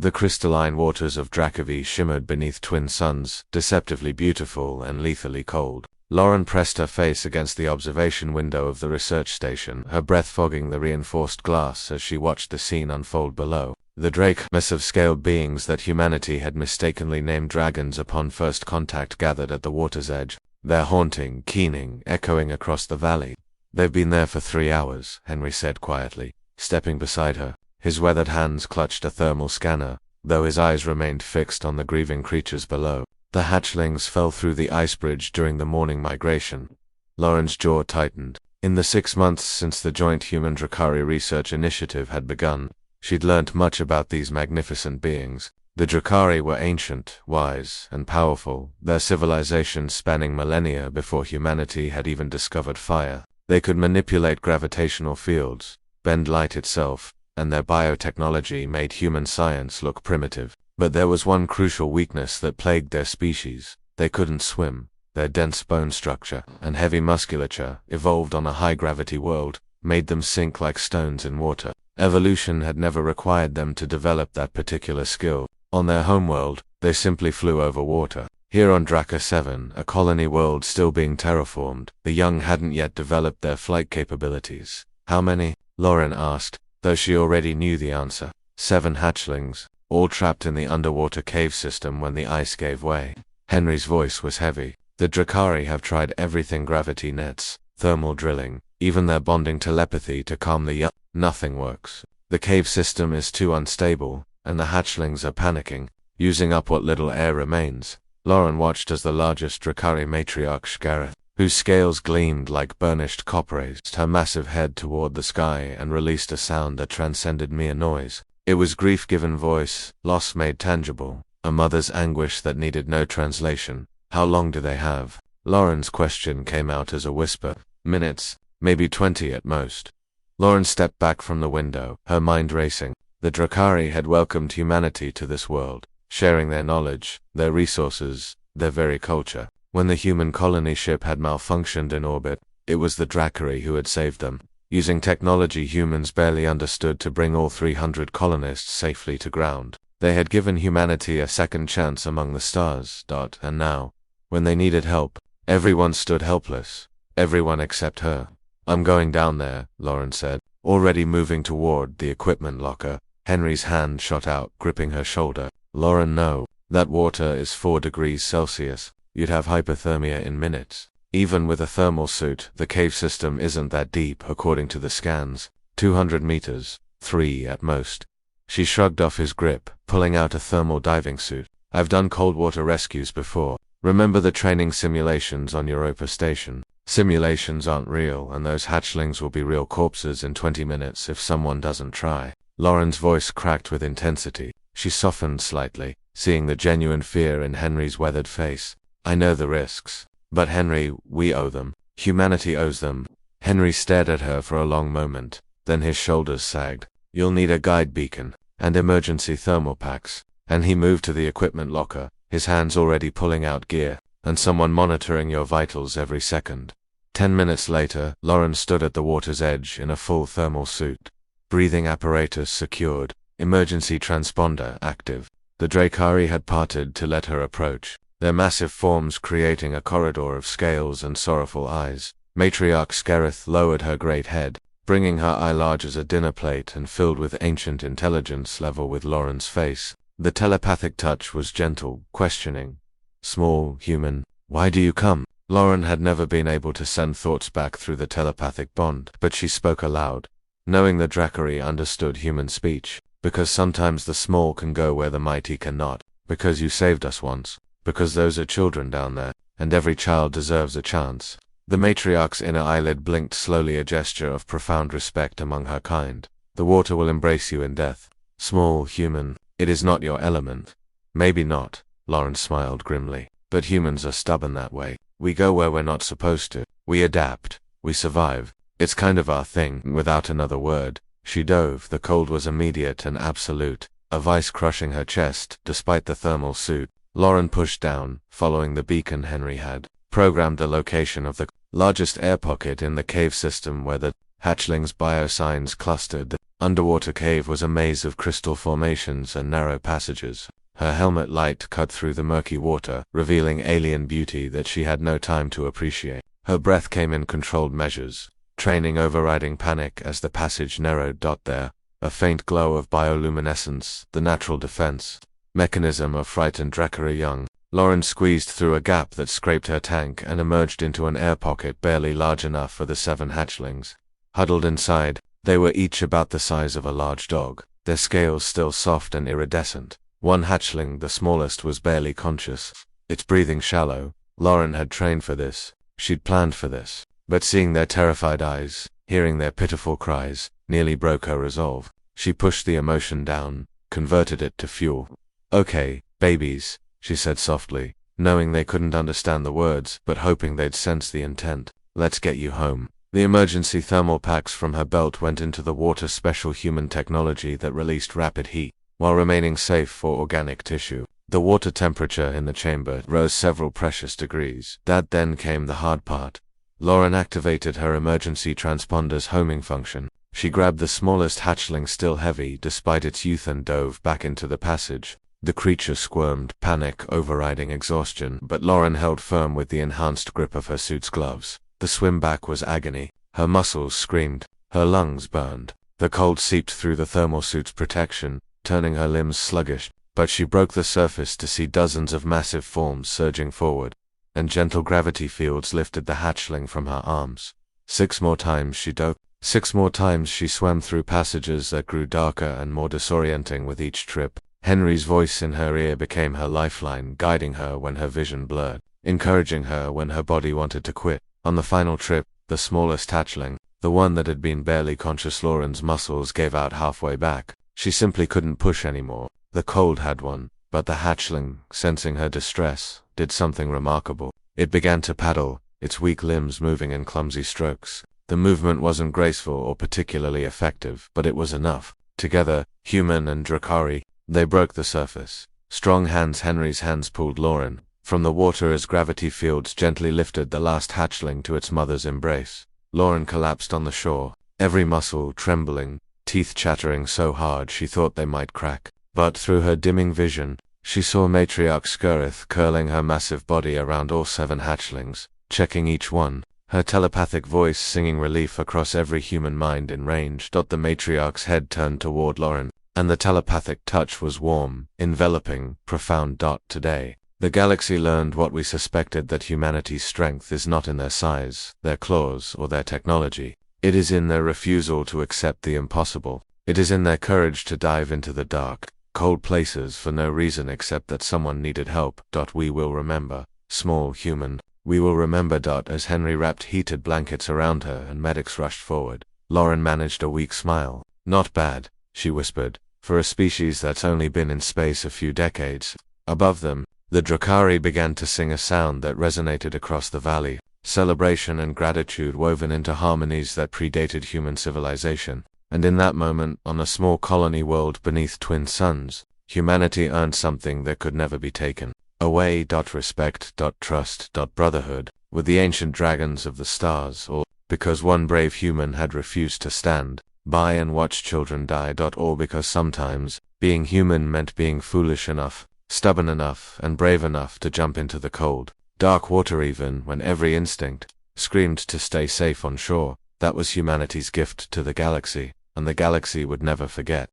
The crystalline waters of Drachovi shimmered beneath twin suns, deceptively beautiful and lethally cold. Lauren pressed her face against the observation window of the research station, her breath fogging the reinforced glass as she watched the scene unfold below. The Drake, massive scaled beings that humanity had mistakenly named dragons upon first contact, gathered at the water's edge, their haunting, keening, echoing across the valley. "They've been there for 3 hours," Henry said quietly, stepping beside her. His weathered hands clutched a thermal scanner, though his eyes remained fixed on the grieving creatures below. The hatchlings fell through the ice bridge during the morning migration. Lauren's jaw tightened. In the 6 months since the joint human Drakkari research initiative had begun, she'd learnt much about these magnificent beings. The Drakkari were ancient, wise, and powerful, their civilization spanning millennia before humanity had even discovered fire. They could manipulate gravitational fields, bend light itself, and their biotechnology made human science look primitive. But there was one crucial weakness that plagued their species: they couldn't swim. Their dense bone structure and heavy musculature, evolved on a high-gravity world, made them sink like stones in water. Evolution had never required them to develop that particular skill. On their homeworld, they simply flew over water. Here on Draka 7, a colony world still being terraformed, the young hadn't yet developed their flight capabilities. "How many?" Lauren asked, though she already knew the answer. 7 hatchlings, all trapped in the underwater cave system when the ice gave way. Henry's voice was heavy. "The Drakkari have tried everything: gravity nets, thermal drilling, even their bonding telepathy to calm the Nothing works. The cave system is too unstable, and the hatchlings are panicking, using up what little air remains." Lauren watched as the largest Drakkari matriarch, Shgareth, whose scales gleamed like burnished copper, raised her massive head toward the sky and released a sound that transcended mere noise. It was grief-given voice, loss made tangible, a mother's anguish that needed no translation. "How long do they have?" Lauren's question came out as a whisper. "Minutes, maybe 20 at most." Lauren stepped back from the window, her mind racing. The Drakkari had welcomed humanity to this world, sharing their knowledge, their resources, their very culture. When the human colony ship had malfunctioned in orbit, it was the Drakkari who had saved them, using technology humans barely understood to bring all 300 colonists safely to ground. They had given humanity a second chance among the stars. And now, when they needed help, everyone stood helpless. Everyone except her. "I'm going down there," Lauren said, already moving toward the equipment locker. Henry's hand shot out, gripping her shoulder. "Lauren, no. That water is 4 degrees Celsius. You'd have hypothermia in minutes. Even with a thermal suit, the cave system isn't that deep according to the scans. 200 meters, 3 at most." She shrugged off his grip, pulling out a thermal diving suit. "I've done cold water rescues before. Remember the training simulations on Europa Station? Simulations aren't real, and those hatchlings will be real corpses in 20 minutes if someone doesn't try." Lauren's voice cracked with intensity. She softened slightly, seeing the genuine fear in Henry's weathered face. "I know the risks. But Henry, we owe them. Humanity owes them." Henry stared at her for a long moment, then his shoulders sagged. "You'll need a guide beacon, and emergency thermal packs." And he moved to the equipment locker, his hands already pulling out gear, "and someone monitoring your vitals every second." 10 minutes later, Lauren stood at the water's edge in a full thermal suit. Breathing apparatus secured, emergency transponder active. The Drakkari had parted to let her approach, their massive forms creating a corridor of scales and sorrowful eyes. Matriarch Shgareth lowered her great head, bringing her eye large as a dinner plate and filled with ancient intelligence level with Lauren's face. The telepathic touch was gentle, questioning. "Small, human, why do you come?" Lauren had never been able to send thoughts back through the telepathic bond, but she spoke aloud, knowing the Drakkari understood human speech. "Because sometimes the small can go where the mighty cannot. Because you saved us once. Because those are children down there, and every child deserves a chance." The matriarch's inner eyelid blinked slowly, a gesture of profound respect among her kind. "The water will embrace you in death. Small, human, it is not your element." "Maybe not," Lauren smiled grimly, "but humans are stubborn that way. We go where we're not supposed to. We adapt. We survive. It's kind of our thing." Without another word, she dove. The cold was immediate and absolute, a vice crushing her chest, despite the thermal suit. Lauren pushed down, following the beacon Henry had programmed the location of the largest air pocket in the cave system where the Hatchlings' biosigns clustered. The underwater cave was a maze of crystal formations and narrow passages. Her helmet light cut through the murky water, revealing alien beauty that she had no time to appreciate. Her breath came in controlled measures, training overriding panic as the passage narrowed. There, a faint glow of bioluminescence, the natural defense mechanism of frightened Drachovi young. Lauren squeezed through a gap that scraped her tank and emerged into an air pocket barely large enough for the 7 hatchlings. Huddled inside, they were each about the size of a large dog, their scales still soft and iridescent. One hatchling, the smallest, was barely conscious, its breathing shallow. Lauren had trained for this, she'd planned for this, but seeing their terrified eyes, hearing their pitiful cries, nearly broke her resolve. She pushed the emotion down, converted it to fuel. "Okay, babies," she said softly, knowing they couldn't understand the words, but hoping they'd sense the intent. "Let's get you home." The emergency thermal packs from her belt went into the water, special human technology that released rapid heat, while remaining safe for organic tissue. The water temperature in the chamber rose several precious degrees. Then came the hard part. Lauren activated her emergency transponder's homing function. She grabbed the smallest hatchling, still heavy despite its youth, and dove back into the passage. The creature squirmed, panic overriding exhaustion, but Lauren held firm with the enhanced grip of her suit's gloves. The swim back was agony. Her muscles screamed. Her lungs burned. The cold seeped through the thermal suit's protection, turning her limbs sluggish, but she broke the surface to see dozens of massive forms surging forward, and gentle gravity fields lifted the hatchling from her arms. 6 more times she dove. 6 more times she swam through passages that grew darker and more disorienting with each trip. Henry's voice in her ear became her lifeline, guiding her when her vision blurred, encouraging her when her body wanted to quit. On the final trip, the smallest hatchling, the one that had been barely conscious, Lauren's muscles gave out halfway back. She simply couldn't push anymore. The cold had won, but the hatchling, sensing her distress, did something remarkable. It began to paddle, its weak limbs moving in clumsy strokes. The movement wasn't graceful or particularly effective, but it was enough. Together, human and Drachovi, they broke the surface. Strong hands, Henry's hands, pulled Lauren from the water as gravity fields gently lifted the last hatchling to its mother's embrace. Lauren collapsed on the shore, every muscle trembling, teeth chattering so hard she thought they might crack. But through her dimming vision, she saw Matriarch Skirith curling her massive body around all 7 hatchlings, checking each one, her telepathic voice singing relief across every human mind in range. The Matriarch's head turned toward Lauren, and the telepathic touch was warm, enveloping, profound. Today, the galaxy learned what we suspected, that humanity's strength is not in their size, their claws, or their technology. It is in their refusal to accept the impossible. It is in their courage to dive into the dark, cold places for no reason except that someone needed help. We will remember, small human. We will remember. As Henry wrapped heated blankets around her and medics rushed forward, Lauren managed a weak smile. "Not bad," she whispered, "for a species that's only been in space a few decades." Above them, the Drachovi began to sing a sound that resonated across the valley, celebration and gratitude woven into harmonies that predated human civilization. And in that moment, on a small colony world beneath twin suns, humanity earned something that could never be taken away. Respect, trust, brotherhood, with the ancient dragons of the stars, or because one brave human had refused to stand by and watch children die. All because sometimes, being human meant being foolish enough, stubborn enough, and brave enough to jump into the cold, dark water even when every instinct screamed to stay safe on shore. That was humanity's gift to the galaxy, and the galaxy would never forget.